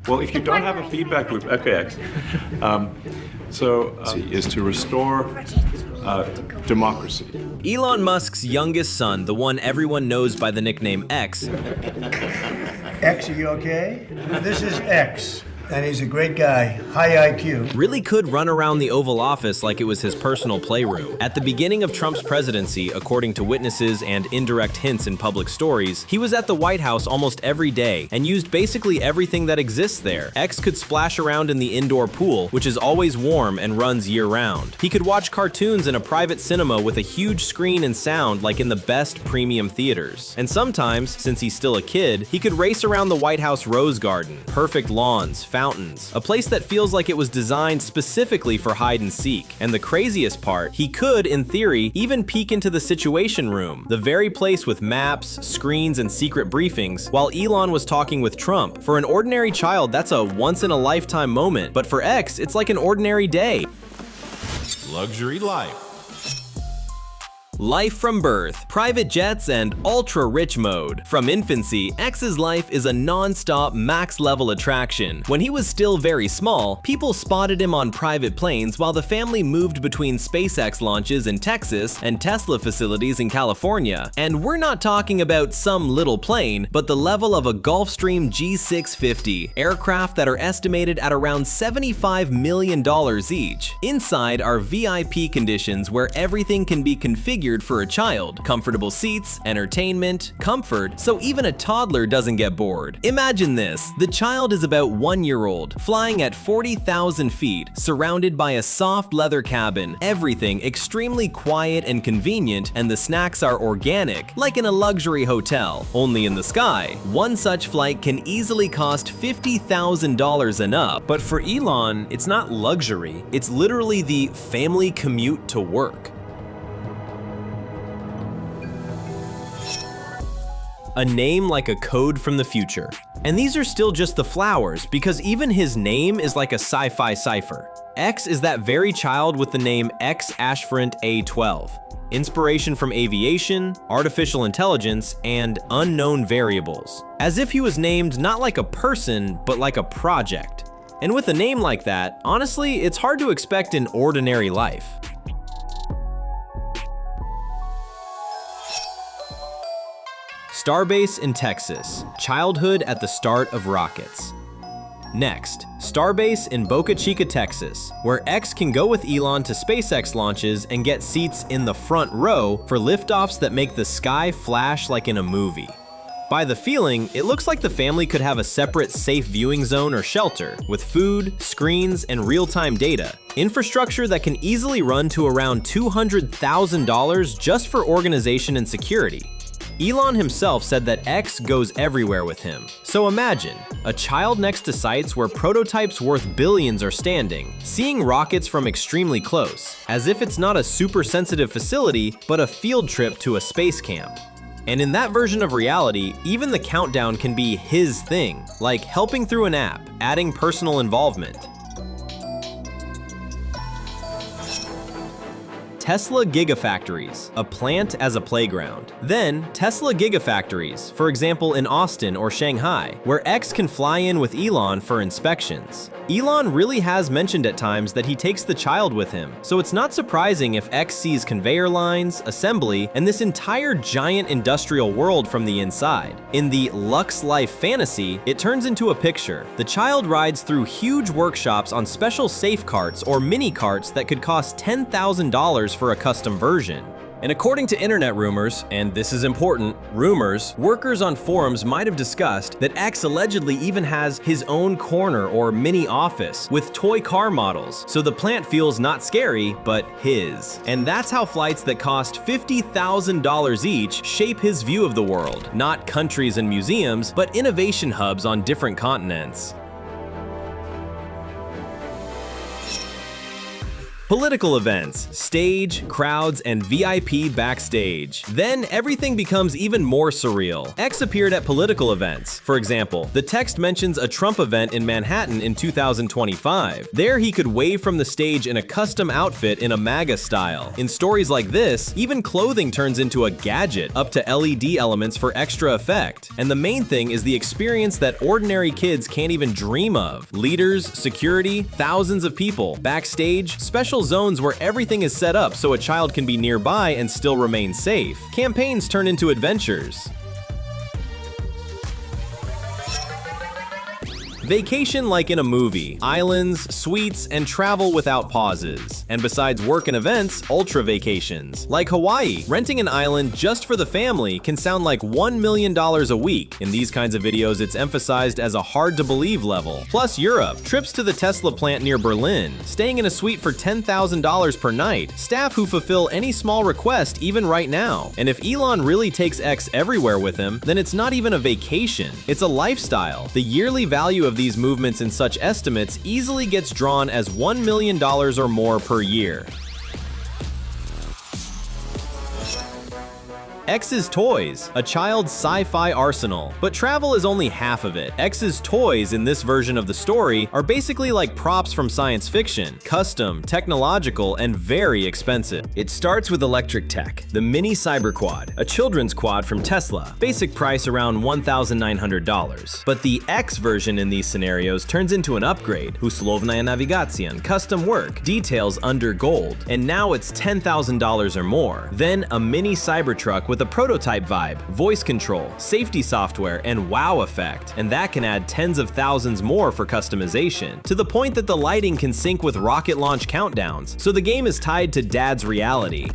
Well, if you don't have a feedback loop, okay, is to restore democracy. Elon Musk's youngest son, the one everyone knows by the nickname X, X, are you okay? This is X, and he's a great guy, high IQ. really could run around the Oval Office like it was his personal playroom. At the beginning of Trump's presidency, according to witnesses and indirect hints in public stories, he was at the White House almost every day and used basically everything that exists there. X could splash around in the indoor pool, which is always warm and runs year-round. He could watch cartoons in a private cinema with a huge screen and sound like in the best premium theaters. And sometimes, since he's still a kid, he could race around the White House Rose Garden, perfect lawns, fountains, a place that feels like it was designed specifically for hide and seek. And the craziest part, he could, in theory, even peek into the Situation Room, the very place with maps, screens, and secret briefings, while Elon was talking with Trump. For an ordinary child, that's a once-in-a-lifetime moment, but for X, it's like an ordinary day. Luxury life. Life from birth, private jets, and ultra-rich mode. From infancy, X's life is a non-stop, max-level attraction. When he was still very small, people spotted him on private planes while the family moved between SpaceX launches in Texas and Tesla facilities in California. And we're not talking about some little plane, but the level of a Gulfstream G650, aircraft that are estimated at around $75 million each. Inside are VIP conditions where everything can be configured for a child. Comfortable seats, entertainment, comfort, so even a toddler doesn't get bored. Imagine this, the child is about 1 year old, flying at 40,000 feet, surrounded by a soft leather cabin, everything extremely quiet and convenient, and the snacks are organic, like in a luxury hotel, only in the sky. One such flight can easily cost $50,000 and up. But for Elon, it's not luxury, it's literally the family commute to work. A name like a code from the future. And these are still just the flowers, because even his name is like a sci-fi cipher. X is that very child with the name X-XII A-XII. Inspiration from aviation, artificial intelligence, and unknown variables. As if he was named not like a person, but like a project. And with a name like that, honestly, it's hard to expect an ordinary life. Starbase in Texas, childhood at the start of rockets. Next, Starbase in Boca Chica, Texas, where X can go with Elon to SpaceX launches and get seats in the front row for liftoffs that make the sky flash like in a movie. By the feeling, it looks like the family could have a separate safe viewing zone or shelter, with food, screens, and real-time data. Infrastructure that can easily run to around $200,000 just for organization and security. Elon himself said that X goes everywhere with him. So imagine, a child next to sites where prototypes worth billions are standing, seeing rockets from extremely close, as if it's not a super sensitive facility, but a field trip to a space camp. And in that version of reality, even the countdown can be his thing, like helping through an app, adding personal involvement. Tesla Gigafactories, a plant as a playground. Then, Tesla Gigafactories, for example in Austin or Shanghai, where X can fly in with Elon for inspections. Elon really has mentioned at times that he takes the child with him, so it's not surprising if X sees conveyor lines, assembly, and this entire giant industrial world from the inside. In the Lux Life fantasy, it turns into a picture. The child rides through huge workshops on special safe carts or mini carts that could cost $10,000 for a custom version. And according to internet rumors, and this is important, rumors, workers on forums might have discussed that X allegedly even has his own corner or mini office with toy car models, so the plant feels not scary, but his. And that's how flights that cost $50,000 each shape his view of the world, not countries and museums, but innovation hubs on different continents. Political events, stage, crowds, and VIP backstage. Then everything becomes even more surreal. X appeared at political events. For example, the text mentions a Trump event in Manhattan in 2025. There he could wave from the stage in a custom outfit in a MAGA style. In stories like this, even clothing turns into a gadget, up to LED elements for extra effect. And the main thing is the experience that ordinary kids can't even dream of. Leaders, security, thousands of people. Backstage, special zones where everything is set up so a child can be nearby and still remain safe. Campaigns turn into adventures. Vacation like in a movie, islands, suites, and travel without pauses. And besides work and events, ultra vacations. Like Hawaii, renting an island just for the family can sound like $1 million a week. In these kinds of videos, it's emphasized as a hard-to-believe level. Plus Europe, trips to the Tesla plant near Berlin, staying in a suite for $10,000 per night, staff who fulfill any small request even right now. And if Elon really takes X everywhere with him, then it's not even a vacation, it's a lifestyle. The yearly value of these movements in such estimates easily gets drawn as $1 million or more per year. X's toys, a child's sci-fi arsenal. But travel is only half of it. X's toys in this version of the story are basically like props from science fiction, custom, technological, and very expensive. It starts with electric tech, the Mini Cyber Quad, a children's quad from Tesla, basic price around $1,900. But the X version in these scenarios turns into an upgrade, uslovnaya navigacja, custom work, details under gold, and now it's $10,000 or more. Then a mini Cybertruck with a prototype vibe, voice control, safety software, and wow effect. And that can add tens of thousands more for customization, to the point that the lighting can sync with rocket launch countdowns, so the game is tied to dad's reality.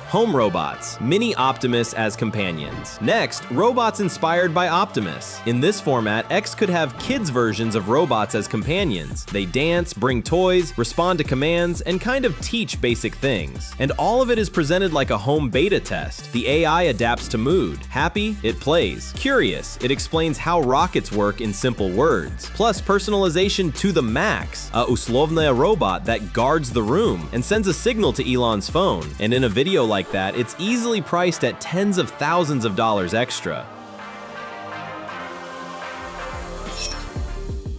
Home robots, Mini Optimus as companions. Next, robots inspired by Optimus. In this format, X could have kids' versions of robots as companions. They dance, bring toys, respond to commands, and kind of teach basic things. And all of it is presented like a home beta test. The AI adapts to mood. Happy? It plays. Curious? It explains how rockets work in simple words. Plus personalization to the max. A uslovnaya robot that guards the room and sends a signal to Elon's phone. And in a video like that, it's easily priced at tens of thousands of dollars extra.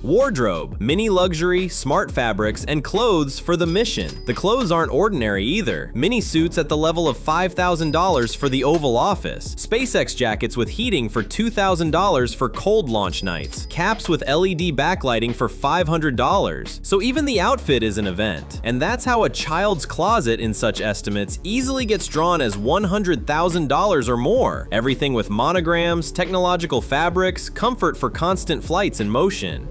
Wardrobe, mini luxury, smart fabrics, and clothes for the mission. The clothes aren't ordinary either. Mini suits at the level of $5,000 for the Oval Office. SpaceX jackets with heating for $2,000 for cold launch nights. Caps with LED backlighting for $500. So even the outfit is an event. And that's how a child's closet in such estimates easily gets drawn as $100,000 or more. Everything with monograms, technological fabrics, comfort for constant flights and motion.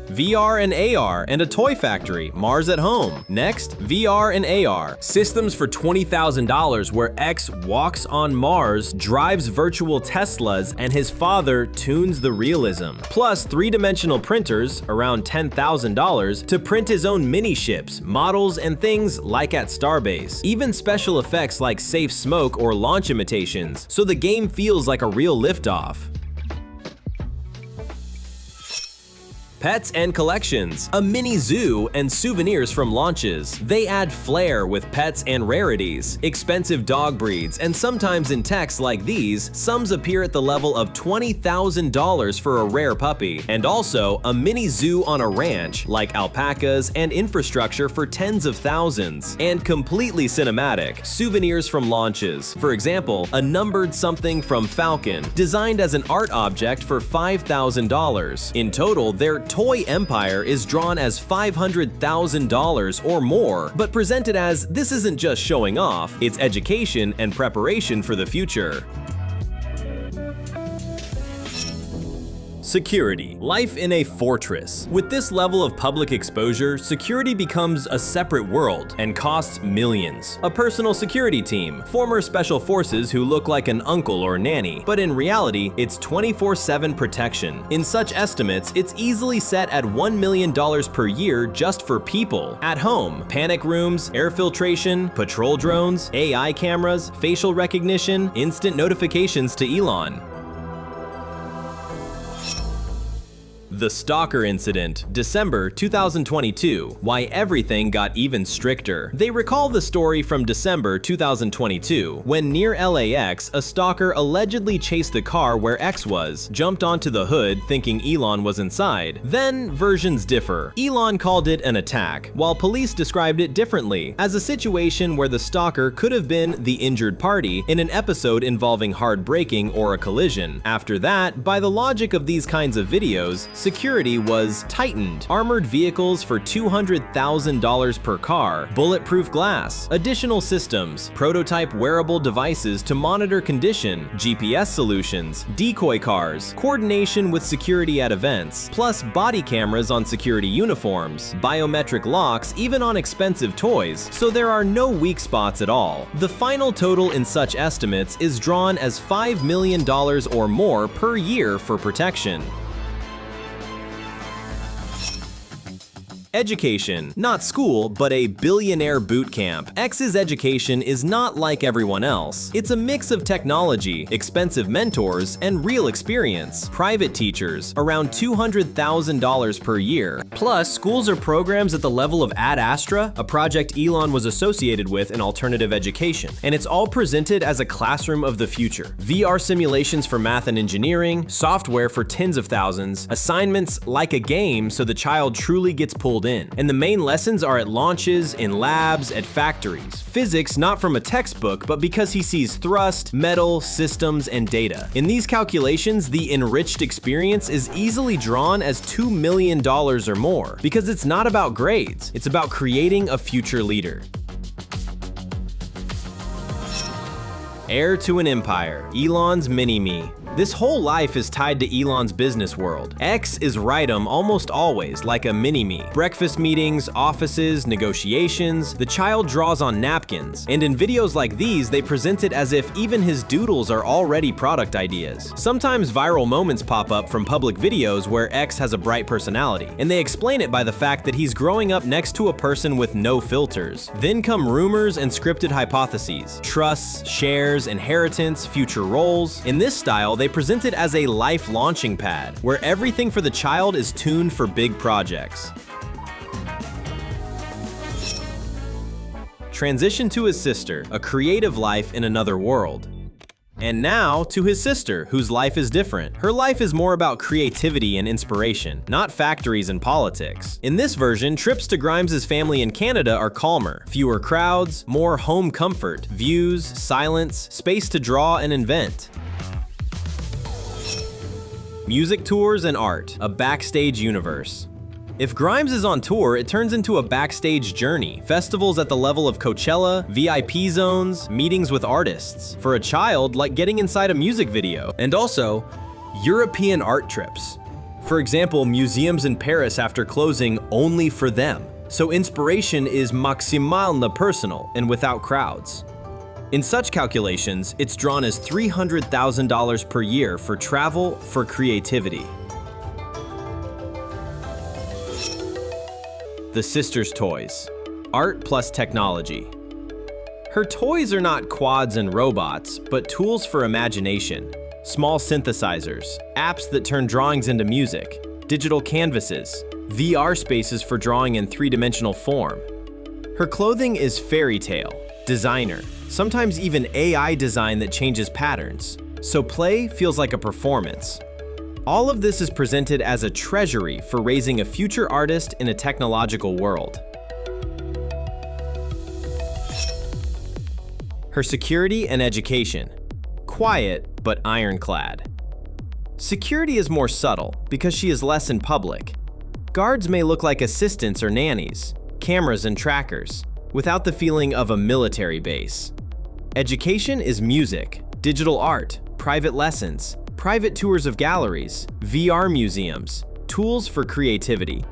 VR and AR, and a toy factory, Mars at Home. Next, VR and AR. Systems for $20,000 where X walks on Mars, drives virtual Teslas, and his father tunes the realism. Plus three-dimensional printers, around $10,000, to print his own mini-ships, models, and things like at Starbase. Even special effects like safe smoke or launch imitations, so the game feels like a real liftoff. Pets and collections, a mini zoo, and souvenirs from launches. They add flair with pets and rarities, expensive dog breeds, and sometimes in texts like these, sums appear at the level of $20,000 for a rare puppy, and also a mini zoo on a ranch, like alpacas and infrastructure for tens of thousands, and completely cinematic, souvenirs from launches. For example, a numbered something from Falcon, designed as an art object for $5,000. In total, their toy empire is drawn as $500,000 or more, but presented as this isn't just showing off, it's education and preparation for the future. Security. Life in a fortress. With this level of public exposure, security becomes a separate world and costs millions. A personal security team, former special forces who look like an uncle or nanny, but in reality, it's 24/7 protection. In such estimates, it's easily set at $1 million per year just for people. At home, panic rooms, air filtration, patrol drones, AI cameras, facial recognition, instant notifications to Elon. The Stalker Incident, December 2022, Why Everything Got Even Stricter. They recall the story from December 2022, when near LAX, a stalker allegedly chased the car where X was, jumped onto the hood thinking Elon was inside. Then, versions differ. Elon called it an attack, while police described it differently, as a situation where the stalker could have been the injured party in an episode involving hard braking or a collision. After that, by the logic of these kinds of videos, security was tightened. Armored vehicles for $200,000 per car, bulletproof glass, additional systems, prototype wearable devices to monitor condition, GPS solutions, decoy cars, coordination with security at events, plus body cameras on security uniforms, biometric locks even on expensive toys, so there are no weak spots at all. The final total in such estimates is drawn as $5 million or more per year for protection. Education. Not school, but a billionaire boot camp. X's education is not like everyone else. It's a mix of technology, expensive mentors, and real experience. Private teachers, around $200,000 per year. Plus, schools are programs at the level of Ad-Astra, a project Elon was associated with in alternative education. And it's all presented as a classroom of the future. VR simulations for math and engineering, software for tens of thousands, assignments like a game so the child truly gets pulled in. And the main lessons are at launches, in labs, at factories. Physics not from a textbook, but because he sees thrust, metal, systems, and data. In these calculations, the enriched experience is easily drawn as $2 million or more, because it's not about grades, it's about creating a future leader. Heir to an empire, Elon's mini-me. This whole life is tied to Elon's business world. X is right almost always, like a mini-me. Breakfast meetings, offices, negotiations, the child draws on napkins. And in videos like these, they present it as if even his doodles are already product ideas. Sometimes viral moments pop up from public videos where X has a bright personality, and they explain it by the fact that he's growing up next to a person with no filters. Then come rumors and scripted hypotheses, trusts, shares, inheritance, future roles. In this style, they present it as a life launching pad, where everything for the child is tuned for big projects. Transition to his sister, a creative life in another world. And now to his sister, whose life is different. Her life is more about creativity and inspiration, not factories and politics. In this version, trips to Grimes' family in Canada are calmer, fewer crowds, more home comfort, views, silence, space to draw and invent. Music tours and art, a backstage universe. If Grimes is on tour, it turns into a backstage journey. Festivals at the level of Coachella, VIP zones, meetings with artists. For a child, like getting inside a music video. And also, European art trips. For example, museums in Paris after closing only for them. So inspiration is maximalement personal and without crowds. In such calculations, it's drawn as $300,000 per year for travel for creativity. The sister's toys. Art plus technology. Her toys are not quads and robots, but tools for imagination. Small synthesizers, apps that turn drawings into music, digital canvases, VR spaces for drawing in three-dimensional form. Her clothing is fairy tale, designer, sometimes even AI design that changes patterns, so play feels like a performance. All of this is presented as a treasury for raising a future artist in a technological world. Her security and education. Quiet, but ironclad. Security is more subtle because she is less in public. Guards may look like assistants or nannies, cameras and trackers, without the feeling of a military base. Education is music, digital art, private lessons, private tours of galleries, VR museums, tools for creativity.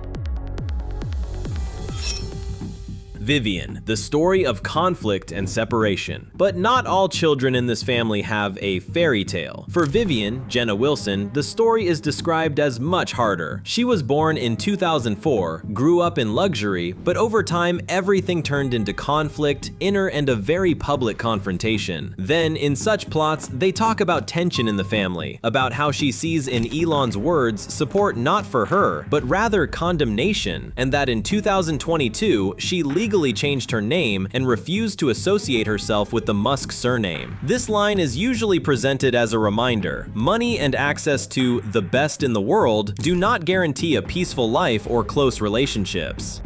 Vivian, the story of conflict and separation. But not all children in this family have a fairy tale. For Vivian, Jenna Wilson, the story is described as much harder. She was born in 2004, grew up in luxury, but over time everything turned into conflict, inner and a very public confrontation. Then, in such plots, they talk about tension in the family, about how she sees in Elon's words support not for her, but rather condemnation, and that in 2022, she legally changed her name and refused to associate herself with the Musk surname. This line is usually presented as a reminder: money and access to the best in the world do not guarantee a peaceful life or close relationships.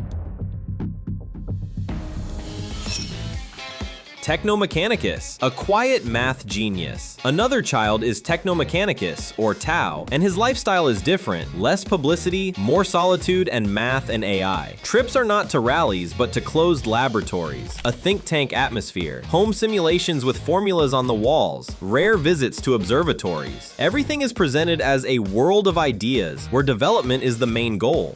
Techno Mechanicus, a quiet math genius. Another child is Techno Mechanicus, or Tao, and his lifestyle is different: less publicity, more solitude, and math and AI. Trips are not to rallies, but to closed laboratories, a think tank atmosphere, home simulations with formulas on the walls, rare visits to observatories. Everything is presented as a world of ideas, where development is the main goal.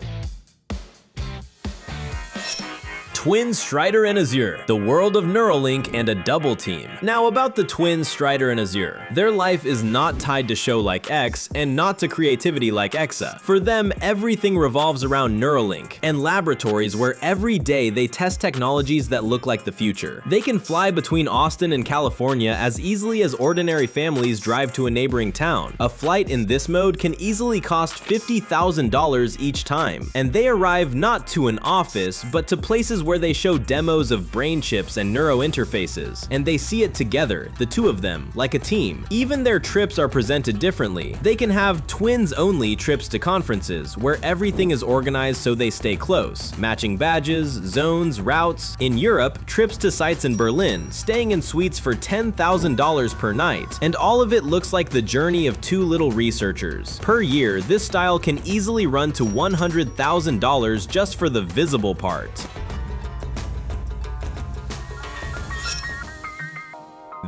Twins Strider and Azure, the world of Neuralink and a double team. Now about the twins Strider and Azure. Their life is not tied to show like X and not to creativity like A-XII. For them, everything revolves around Neuralink and laboratories where every day they test technologies that look like the future. They can fly between Austin and California as easily as ordinary families drive to a neighboring town. A flight in this mode can easily cost $50,000 each time, and they arrive not to an office, but to places where they show demos of brain chips and neuro interfaces, and they see it together, the two of them, like a team. Even their trips are presented differently. They can have twins-only trips to conferences, where everything is organized so they stay close, matching badges, zones, routes. In Europe, trips to sites in Berlin, staying in suites for $10,000 per night, and all of it looks like the journey of two little researchers. Per year, this style can easily run to $100,000 just for the visible part.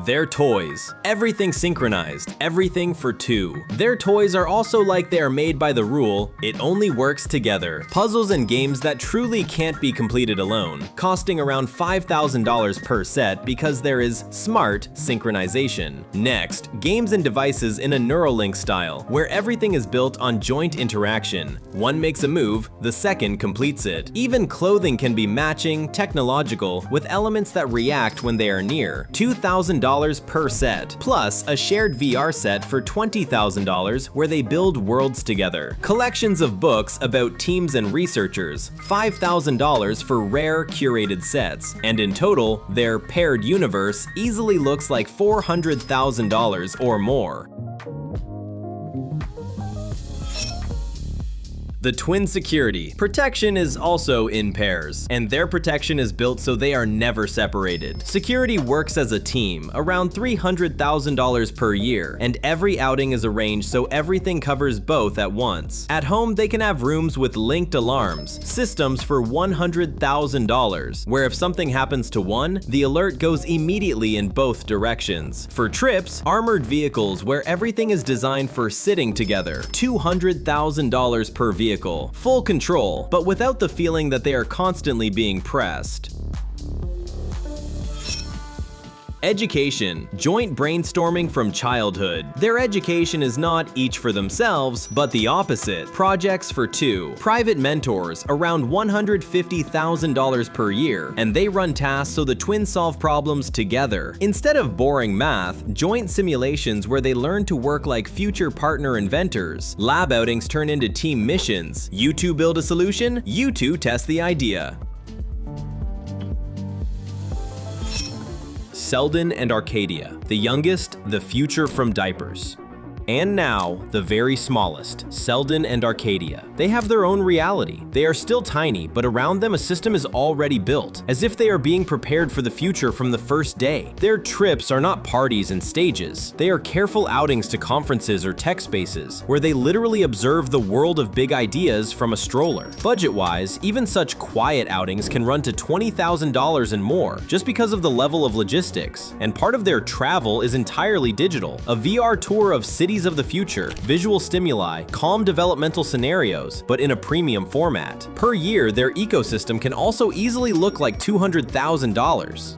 Their toys. Everything synchronized, everything for two. Their toys are also like they are made by the rule, it only works together. Puzzles and games that truly can't be completed alone, costing around $5,000 per set because there is smart synchronization. Next, games and devices in a Neuralink style, where everything is built on joint interaction. One makes a move, the second completes it. Even clothing can be matching, technological, with elements that react when they are near. $2,000 per set, plus a shared VR set for $20,000 where they build worlds together. Collections of books about teams and researchers, $5,000 for rare curated sets, and in total, their paired universe easily looks like $400,000 or more. The twin security. Protection is also in pairs, and their protection is built so they are never separated. Security works as a team, around $300,000 per year, and every outing is arranged so everything covers both at once. At home, they can have rooms with linked alarms, systems for $100,000, where if something happens to one, the alert goes immediately in both directions. For trips, armored vehicles where everything is designed for sitting together, $200,000 per vehicle. Full control, but without the feeling that they are constantly being pressed. Education. Joint brainstorming from childhood. Their education is not each for themselves, but the opposite. Projects for two. Private mentors, around $150,000 per year, and they run tasks so the twins solve problems together. Instead of boring math, joint simulations where they learn to work like future partner inventors. Lab outings turn into team missions. You two build a solution, you two test the idea. Selden and Arcadia, the youngest, the future from diapers. And now, the very smallest, Selden and Arcadia. They have their own reality. They are still tiny, but around them a system is already built, as if they are being prepared for the future from the first day. Their trips are not parties and stages. They are careful outings to conferences or tech spaces, where they literally observe the world of big ideas from a stroller. Budget-wise, even such quiet outings can run to $20,000 and more, just because of the level of logistics. And part of their travel is entirely digital. A VR tour of cities cities of the future, visual stimuli, calm developmental scenarios, but in a premium format. Per year, their ecosystem can also easily look like $200,000.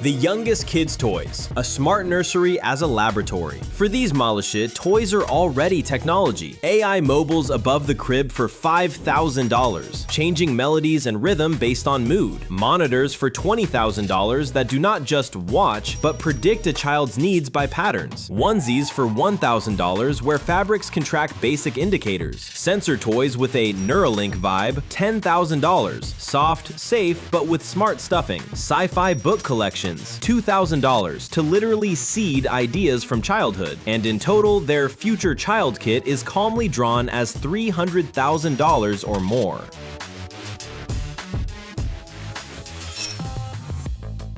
The youngest kids' toys, a smart nursery as a laboratory. For these Malashit, toys are already technology. AI mobiles above the crib for $5,000, changing melodies and rhythm based on mood. Monitors for $20,000 that do not just watch, but predict a child's needs by patterns. Onesies for $1,000 where fabrics can track basic indicators. Sensor toys with a Neuralink vibe, $10,000. Soft, safe, but with smart stuffing. Sci-fi book collections, $2,000 to literally seed ideas from childhood, and in total, their future child kit is calmly drawn as $300,000 or more.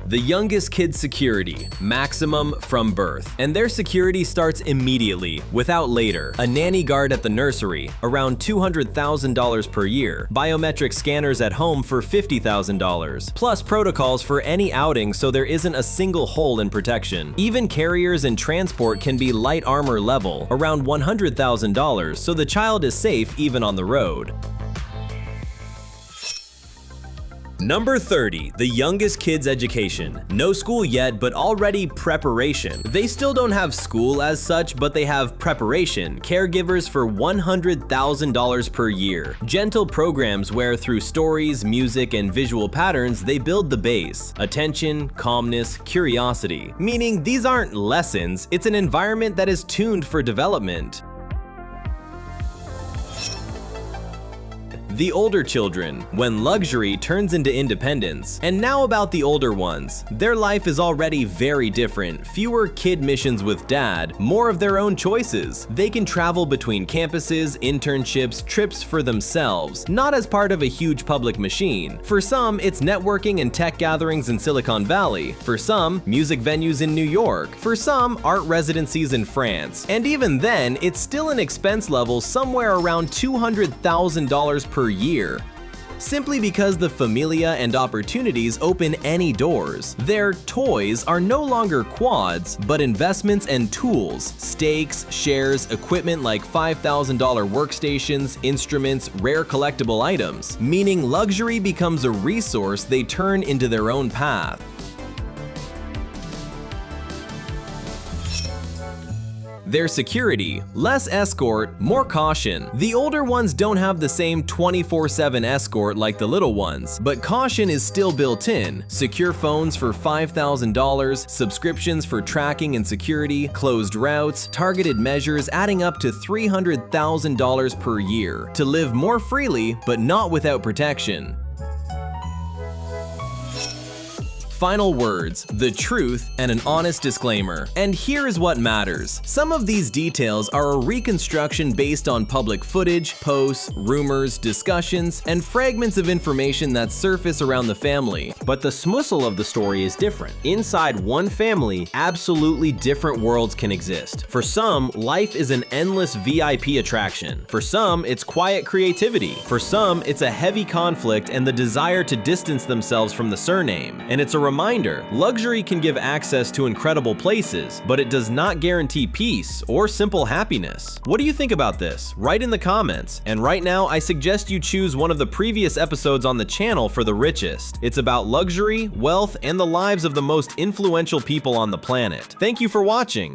The youngest kid's security, maximum from birth. And their security starts immediately, without later. A nanny guard at the nursery, around $200,000 per year. Biometric scanners at home for $50,000. Plus protocols for any outing so there isn't a single hole in protection. Even carriers and transport can be light armor level, around $100,000, so the child is safe even on the road. Number 30, the youngest kid's education. No school yet, but already preparation. They still don't have school as such, but they have preparation. Caregivers for $100,000 per year. Gentle programs where through stories, music, and visual patterns, they build the base. Attention, calmness, curiosity. Meaning these aren't lessons, it's an environment that is tuned for development. The older children, when luxury turns into independence. And now about the older ones. Their life is already very different. Fewer kid missions with dad, more of their own choices. They can travel between campuses, internships, trips for themselves, not as part of a huge public machine. For some, it's networking and tech gatherings in Silicon Valley. For some, music venues in New York. For some, art residencies in France. And even then, it's still an expense level somewhere around $200,000 per year. Simply because the familia and opportunities open any doors. Their toys are no longer quads, but investments and tools, stakes, shares, equipment like $5,000 workstations, instruments, rare collectible items, meaning luxury becomes a resource they turn into their own path. Their security, less escort, more caution. The older ones don't have the same 24/7 escort like the little ones, but caution is still built in. Secure phones for $5,000, subscriptions for tracking and security, closed routes, targeted measures adding up to $300,000 per year. To live more freely, but not without protection. Final words, the truth, and an honest disclaimer. And here is what matters. Some of these details are a reconstruction based on public footage, posts, rumors, discussions, and fragments of information that surface around the family. But the smussel of the story is different. Inside one family, absolutely different worlds can exist. For some, life is an endless VIP attraction. For some, it's quiet creativity. For some, it's a heavy conflict and the desire to distance themselves from the surname. And it's a reminder, luxury can give access to incredible places, but it does not guarantee peace or simple happiness. What do you think about this? Write in the comments. And right now, I suggest you choose one of the previous episodes on the channel for the richest. It's about luxury, wealth, and the lives of the most influential people on the planet. Thank you for watching.